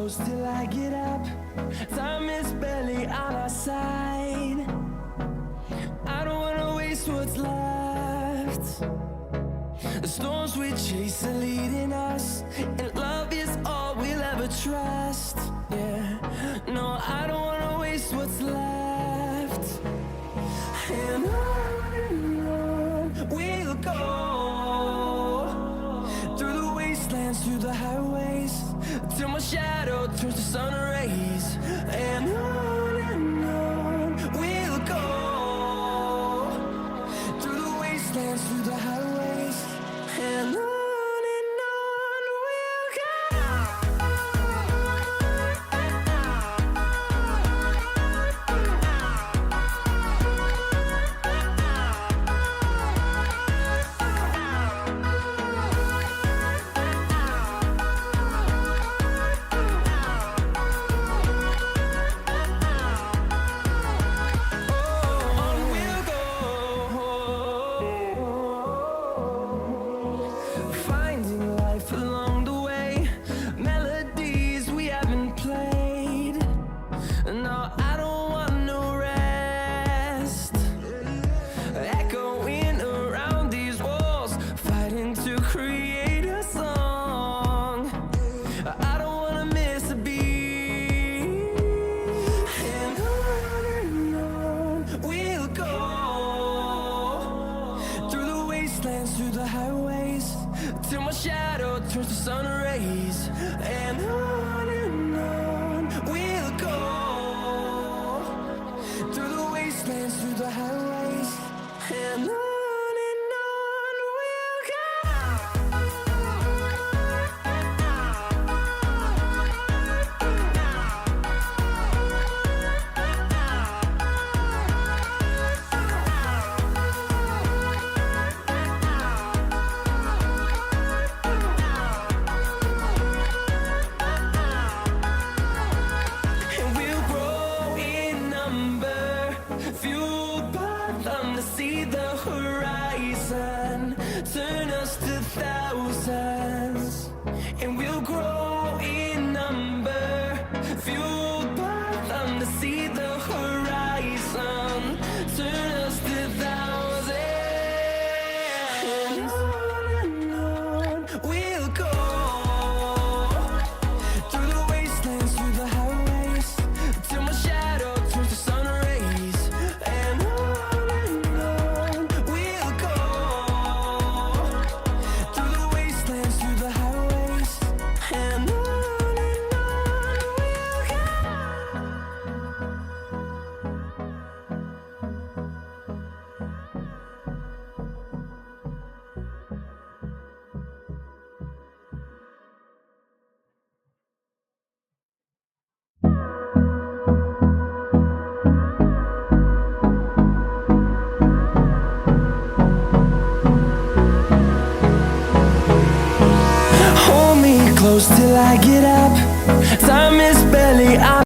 close till I get up. Time is barely on our side. I don't wanna waste what's left. The storms we chase are leading us, and love is all we'll ever trust. Yeah, no, I don't wanna waste what's left. And on we'll go, through the wastelands, through the highways, till my shadow turns to sun rays. And on we'll go, through the wastelands, through the highways, and on we'll go. Finding life along the way, melodies we haven't played. No, I don't want no rest. Echoing around these walls, fighting to create a song. I don't wanna miss a beat. And on we'll go, through the wastelands, through the highways, till my shadow turns to sun rays. And on we'll go, through the wastelands, through the highways, and on we'll go. And we'll grow in number, fueled by them to see the horizon, turn us to thousands. And we'll grow in number, fueled by them to see the horizon, turn us to thousands. And on we'll go, through the wastelands, through the highways, till my shadow turns to sun rays. And on we'll go, through the wastelands, through the highways, and on we'll go. Hold me close till I get up. Time is barely on